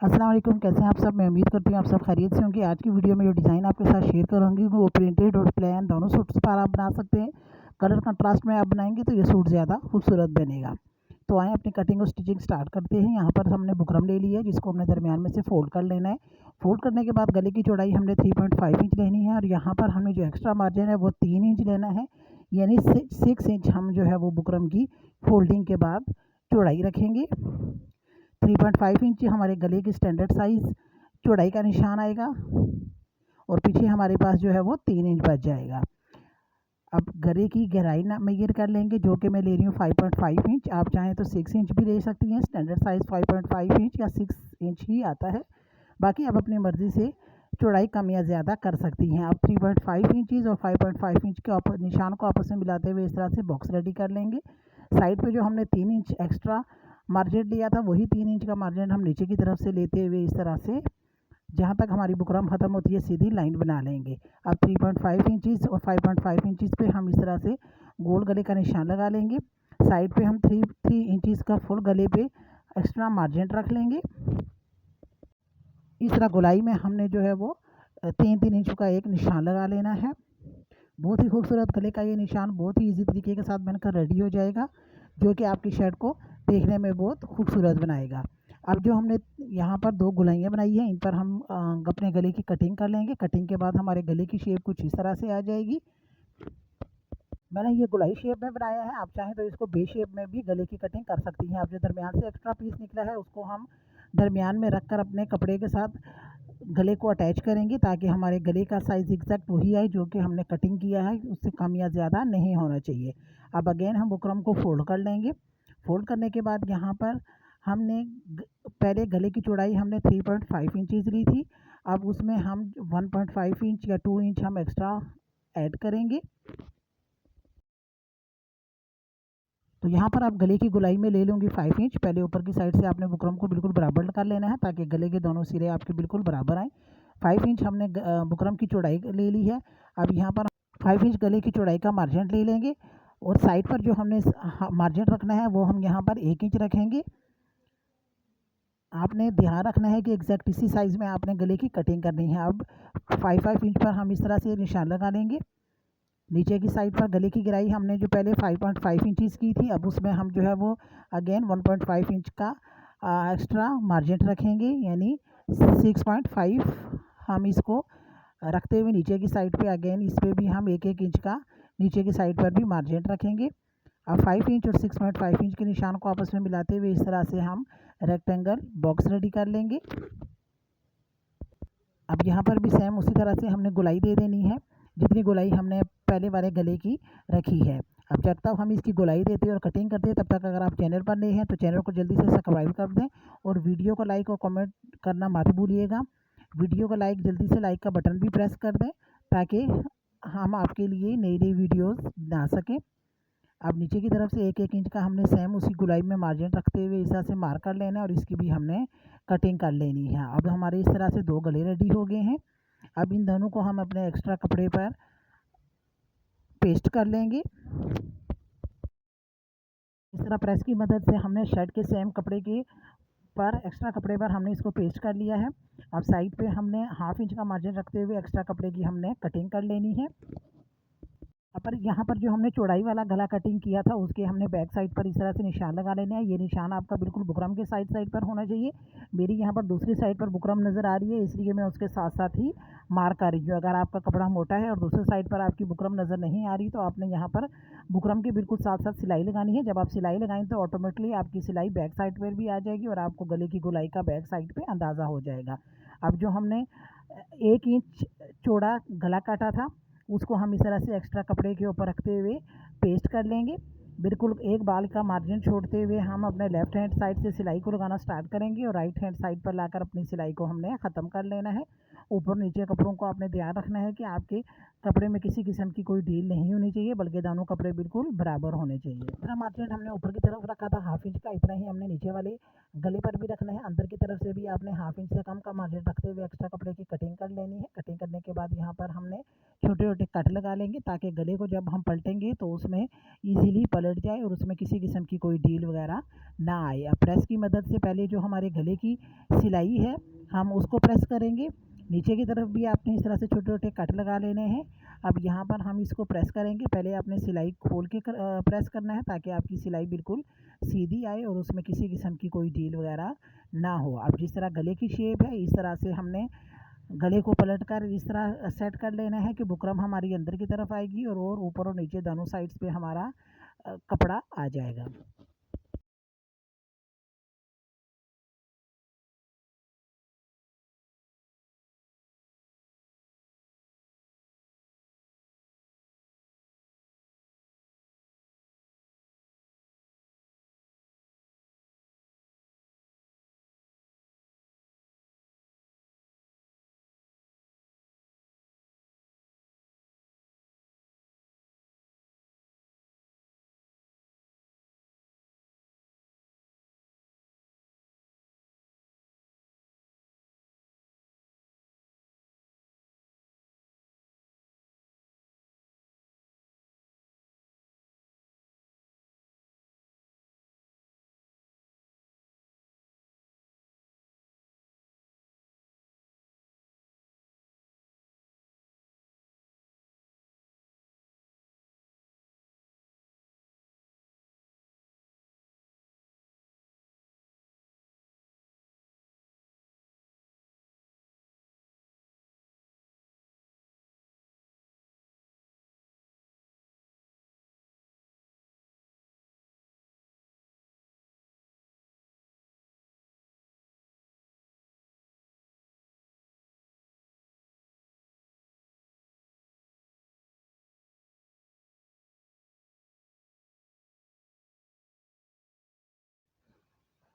अस्सलाम वालेकुम, कैसे हैं आप सब। मैं उम्मीद करती हूँ आप सब खैरियत से होंगे। आज की वीडियो में जो डिज़ाइन आपके साथ शेयर करूँगी वो प्रिंटेड और प्लेन दोनों सूट्स पर आप बना सकते हैं। कलर कंट्रास्ट में आप बनाएंगे तो ये सूट ज़्यादा खूबसूरत बनेगा। तो आएँ अपनी कटिंग और स्टिचिंग स्टार्ट करते हैं। यहाँ पर हमने बुकरम ले लिया है जिसको हमने दरमियान में से फोल्ड कर लेना है। फोल्ड करने के बाद गले की चौड़ाई हमने 3.5 इंच लेनी है और यहाँ पर हमें जो एक्स्ट्रा मार्जिन है वो 3 इंच लेना है, यानी 6 इंच हम जो है वो बुकरम की फोल्डिंग के बाद चौड़ाई रखेंगे। 3.5 इंच हमारे गले की स्टैंडर्ड साइज़ चौड़ाई का निशान आएगा और पीछे हमारे पास जो है वो 3 इंच बच जाएगा। अब गले की गहराई ना मेजर कर लेंगे, जो कि मैं ले रही हूँ 5.5 इंच। आप चाहें तो 6 इंच भी ले सकती हैं। स्टैंडर्ड साइज़ 5.5 इंच या 6 इंच ही आता है। बाकी आप अपनी मर्ज़ी से चौड़ाई कम या ज़्यादा कर सकती हैं। आप 3.5 इंचज़ और 5.5 इंच के निशान को आपस में मिलाते हुए इस तरह से बॉक्स रेडी कर लेंगे। साइड पे जो हमने 3 इंच एक्स्ट्रा मार्जिन लिया था वही 3 इंच का मार्जिन हम नीचे की तरफ से लेते हुए इस तरह से जहाँ तक हमारी बुकरम ख़त्म होती है सीधी लाइन बना लेंगे। अब 3.5 इंचज़ और 5.5 इंचज़ पे हम इस तरह से गोल गले का निशान लगा लेंगे। साइड पे हम 3 इंचज़ का फुल गले पे एक्स्ट्रा मार्जिन रख लेंगे। इस तरह गोलाई में हमने जो है वो 3-3 इंच का एक निशान लगा लेना है। बहुत ही खूबसूरत गले का ये निशान बहुत ही इजी तरीके के साथ बनकर रेडी हो जाएगा, जो कि आपकी शर्ट को देखने में बहुत खूबसूरत बनाएगा। अब जो हमने यहाँ पर 2 गोलाइयाँ बनाई हैं इन पर हम अपने गले की कटिंग कर लेंगे। कटिंग के बाद हमारे गले की शेप कुछ इस तरह से आ जाएगी। मैंने ये गोलाई शेप में बनाया है, आप चाहें तो इसको बे शेप में भी गले की कटिंग कर सकती हैं। अब जो दरमियान से एक्स्ट्रा पीस निकला है उसको हम दरमियान में रख कर अपने कपड़े के साथ गले को अटैच करेंगे ताकि हमारे गले का साइज़ एग्जैक्ट वही आए जो कि हमने कटिंग किया है, उससे कम या ज़्यादा नहीं होना चाहिए। अब अगेन हम बुकरम को फोल्ड कर लेंगे। फोल्ड करने के बाद यहाँ पर हमने पहले गले की चौड़ाई हमने 3.5 इंचज़ ली थी। अब उसमें हम 1.5 इंच या 2 इंच हम एक्स्ट्रा ऐड करेंगे। तो यहाँ पर आप गले की गोलाई में ले लूँगी 5 इंच। पहले ऊपर की साइड से आपने बुकरम को बिल्कुल बराबर कर लेना है ताकि गले के दोनों सिरे आपके बिल्कुल बराबर आएँ। 5 इंच हमने बुकरम की चौड़ाई ले ली है। अब यहाँ पर 5 इंच गले की चौड़ाई का मार्जिन ले लेंगे और साइड पर जो हमने मार्जिन रखना है वो हम यहाँ पर 1 इंच रखेंगे। आपने ध्यान रखना है कि एग्जैक्ट इसी साइज़ में आपने गले की कटिंग करनी है। अब 5 इंच पर हम इस तरह से निशान लगा लेंगे। नीचे की साइड पर गले की गहराई हमने जो पहले 5.5 इंचज़ की थी, अब उसमें हम जो है वो अगेन 1.5 इंच का एक्स्ट्रा मार्जिन रखेंगे, यानी 6.5 हम इसको रखते हुए नीचे की साइड पे अगेन इस पे भी हम 1-1 इंच का नीचे की साइड पर भी मार्जिन रखेंगे। अब 5 इंच और 6.5 इंच के निशान को आपस में मिलाते हुए इस तरह से हम रेक्टेंगल बॉक्स रेडी कर लेंगे। अब यहाँ पर भी सेम उसी तरह से हमने गोलाई दे देनी है जितनी गोलाई हमने पहले वाले गले की रखी है। अब जब तक हम इसकी गोलाई देते हैं और कटिंग करते हैं तब तक अगर आप चैनल पर नए हैं तो चैनल को जल्दी से सब्सक्राइब कर दें और वीडियो को लाइक और कमेंट करना मत भूलिएगा। वीडियो को जल्दी से लाइक का बटन भी प्रेस कर दें ताकि हम आपके लिए नई नई वीडियोज़ बना सकें। अब नीचे की तरफ से 1-1 इंच का हमने सेम उसी गोलाई में मार्जिन रखते हुए इस तरह से मार्क कर लेना है और इसकी भी हमने कटिंग कर लेनी है। अब हमारे इस तरह से 2 गले रेडी हो गए हैं। अब इन दोनों को हम अपने एक्स्ट्रा कपड़े पर पेस्ट कर लेंगे। इस तरह प्रेस की मदद से हमने शर्ट के सेम कपड़े के पर एक्स्ट्रा कपड़े पर हमने इसको पेस्ट कर लिया है। अब साइड पे हमने 1/2 इंच का मार्जिन रखते हुए एक्स्ट्रा कपड़े की हमने कटिंग कर लेनी है। पर यहाँ पर जो हमने चौड़ाई वाला गला कटिंग किया था उसके हमने बैक साइड पर इस तरह से निशान लगा लेने हैं। ये निशान आपका बिल्कुल बुकरम के साइड पर होना चाहिए। मेरी यहाँ पर दूसरी साइड पर बुकरम नज़र आ रही है इसलिए मैं उसके साथ साथ ही मार्क कर रही हूँ। अगर आपका कपड़ा मोटा है और दूसरी साइड पर आपकी बुकरम नज़र नहीं आ रही तो आपने यहाँ पर बुकरम के बिल्कुल साथ साथ सिलाई लगानी है। जब आप सिलाई लगाएं तो ऑटोमेटिकली आपकी सिलाई बैक साइड पर भी आ जाएगी और आपको गले की गोलाई का बैक साइड पर अंदाज़ा हो जाएगा। अब जो हमने 1 इंच चौड़ा गला काटा था उसको हम इस तरह से एक्स्ट्रा कपड़े के ऊपर रखते हुए पेस्ट कर लेंगे। बिल्कुल एक बाल का मार्जिन छोड़ते हुए हम अपने लेफ़्ट हैंड साइड से सिलाई को लगाना स्टार्ट करेंगे और राइट हैंड साइड पर लाकर अपनी सिलाई को हमने ख़त्म कर लेना है। ऊपर नीचे कपड़ों को आपने ध्यान रखना है कि आपके कपड़े में किसी किस्म की कोई ढील नहीं होनी चाहिए बल्कि दोनों कपड़े बिल्कुल बराबर होने चाहिए। इतना मार्जिन हमने ऊपर की तरफ रखा था 1/2 इंच का, इतना ही हमने नीचे वाले गले पर भी रखना है। अंदर की तरफ से भी आपने 1/2 इंच से कम का मार्जिन रखते हुए एक्स्ट्रा कपड़े की कटिंग कर लेनी है। कटिंग करने के बाद यहाँ पर हमने छोटे छोटे कट लगा लेंगे ताकि गले को जब हम पलटेंगे तो उसमें इजीली पलट जाए और उसमें किसी किस्म की कोई ढील वगैरह ना आए। अब प्रेस की मदद से पहले जो हमारे गले की सिलाई है हम उसको प्रेस करेंगे। नीचे की तरफ भी आपने इस तरह से छोटे छोटे कट लगा लेने हैं। अब यहाँ पर हम इसको प्रेस करेंगे। पहले आपने सिलाई खोल के प्रेस करना है ताकि आपकी सिलाई बिल्कुल सीधी आए और उसमें किसी किस्म की कोई ढील वगैरह ना हो। अब जिस तरह गले की शेप है इस तरह से हमने गले को पलटकर इस तरह सेट कर लेना है कि बुकरम हमारी अंदर की तरफ आएगी और ऊपर और नीचे दोनों साइड्स पे हमारा कपड़ा आ जाएगा।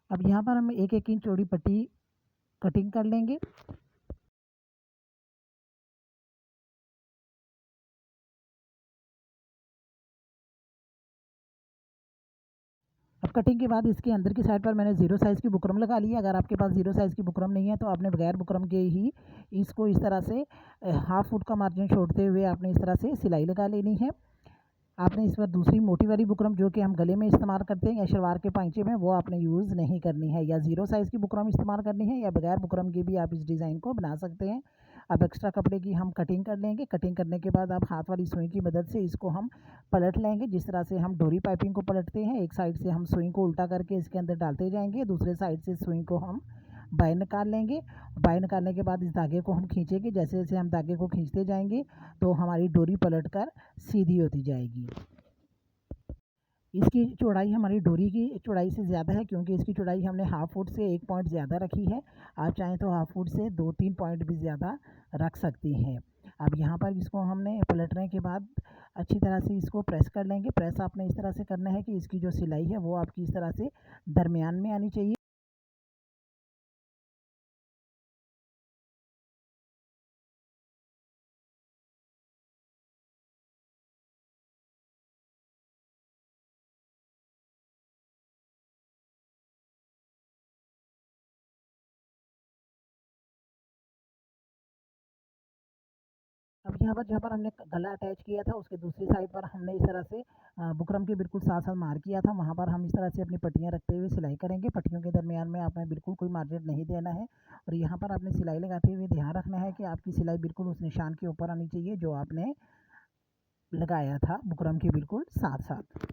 अब यहाँ पर हम 1-1 इंच चौड़ी पट्टी कटिंग कर लेंगे। अब कटिंग के बाद इसके अंदर की साइड पर मैंने ज़ीरो साइज़ की बुकरम लगा ली है। अगर आपके पास ज़ीरो साइज़ की बुकरम नहीं है तो आपने बगैर बुकरम के ही इसको इस तरह से हाफ फुट का मार्जिन छोड़ते हुए आपने इस तरह से सिलाई लगा लेनी है। आपने इस पर दूसरी मोटी वाली बुकरम जो कि हम गले में इस्तेमाल करते हैं या शलवार के पाइंचे में वो आपने यूज़ नहीं करनी है। या ज़ीरो साइज़ की बुकरम इस्तेमाल करनी है या बगैर बुकरम की भी आप इस डिज़ाइन को बना सकते हैं। अब एक्स्ट्रा कपड़े की हम कटिंग कर लेंगे। कटिंग करने के बाद अब हाथ वाली सुई की मदद से इसको हम पलट लेंगे। जिस तरह से हम डोरी पाइपिंग को पलटते हैं, एक साइड से हम सुई को उल्टा करके इसके अंदर डालते जाएंगे, दूसरे साइड से सुई को हम बाहर निकाल लेंगे। बाहर निकालने के बाद इस धागे को हम खींचेंगे। जैसे जैसे हम धागे को खींचते जाएंगे तो हमारी डोरी पलट कर सीधी होती जाएगी। इसकी चौड़ाई हमारी डोरी की चौड़ाई से ज़्यादा है क्योंकि इसकी चौड़ाई हमने हाफ फुट से 1 पॉइंट ज़्यादा रखी है। आप चाहें तो हाफ फुट से 2-3 पॉइंट भी ज़्यादा रख सकती हैं। अब यहाँ पर इसको हमने पलटने के बाद अच्छी तरह से इसको प्रेस कर लेंगे। प्रेस आपने इस तरह से करना है कि इसकी जो सिलाई है वो आपकी इस तरह से दरमियान में आनी चाहिए। अब यहाँ पर जहाँ पर हमने गला अटैच किया था उसके दूसरी साइड पर हमने इस तरह से बुकरम के बिल्कुल साथ साथ मार किया था। वहाँ पर हम इस तरह से अपनी पट्टियाँ रखते हुए सिलाई करेंगे। पट्टियों के दरमियान में आपने बिल्कुल कोई मार्जिन नहीं देना है और यहाँ पर आपने सिलाई लगाते हुए ध्यान रखना है कि आपकी सिलाई बिल्कुल उस निशान के ऊपर आनी चाहिए जो आपने लगाया था बुकरम के बिल्कुल साथ साथ।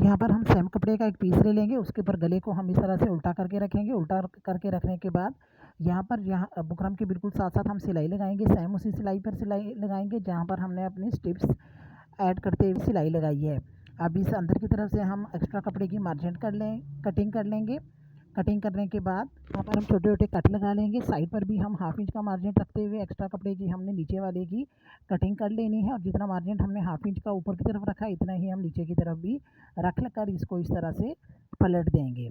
यहाँ पर हम सेम कपड़े का एक पीस ले लेंगे, उसके ऊपर गले को हम इस तरह से उल्टा करके रखेंगे। उल्टा करके रखने के बाद यहाँ बुकरम के बिल्कुल साथ साथ हम सिलाई लगाएंगे। सेम उसी सिलाई पर सिलाई लगाएंगे जहाँ पर हमने अपनी स्टिप्स ऐड करते हुए सिलाई लगाई है। अब इस अंदर की तरफ से हम एक्स्ट्रा कपड़े की मार्जिन कटिंग कर लेंगे। कटिंग करने के बाद यहाँ पर हम छोटे छोटे कट लगा लेंगे। साइड पर भी हम 1/2 इंच का मार्जिन रखते हुए एक्स्ट्रा कपड़े की हमने नीचे वाले की कटिंग कर लेनी है। और जितना मार्जिन हमने 1/2 इंच का ऊपर की तरफ रखा है, इतना ही हम नीचे की तरफ भी रख कर इसको इस तरह से पलट देंगे।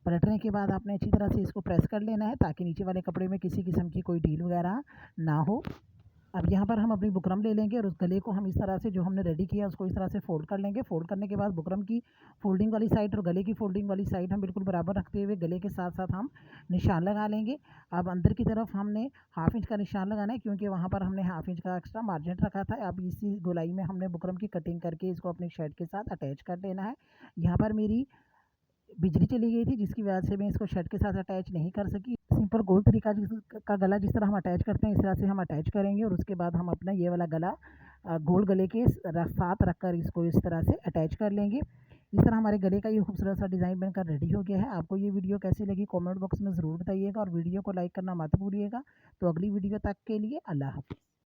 पलटने के बाद आपने अच्छी तरह से इसको प्रेस कर लेना है ताकि नीचे वाले कपड़े में किसी किस्म की कोई ढील वगैरह ना हो। अब यहाँ पर हम अपनी बुकरम ले लेंगे और उस गले को हम इस तरह से जो हमने रेडी किया उसको इस तरह से फोल्ड कर लेंगे। फोल्ड करने के बाद बुकरम की फोल्डिंग वाली साइड और गले की फोल्डिंग वाली साइड हम बिल्कुल बराबर रखते हुए गले के साथ साथ हम निशान लगा लेंगे। अब अंदर की तरफ हमने 1/2 इंच का निशान लगाना है क्योंकि वहाँ पर हमने 1/2 इंच का एक्स्ट्रा मार्जिन रखा था। अब इसी गोलाई में हमने बुकरम की कटिंग करके इसको अपनी शर्ट के साथ अटैच कर लेना है। यहाँ पर मेरी बिजली चली गई थी जिसकी वजह से मैं इसको शर्ट के साथ अटैच नहीं कर सकी। सिंपल गोल तरीका का गला जिस तरह हम अटैच करते हैं इस तरह से हम अटैच करेंगे और उसके बाद हम अपना ये वाला गला गोल गले के साथ रखकर इसको इस तरह से अटैच कर लेंगे। इस तरह हमारे गले का ये खूबसूरत सा डिज़ाइन बनकर रेडी हो गया है। आपको ये वीडियो कैसी लगी कमेंट बॉक्स में ज़रूर बताइएगा और वीडियो को लाइक करना मत भूलिएगा। तो अगली वीडियो तक के लिए अल्लाह हाफ़िज़।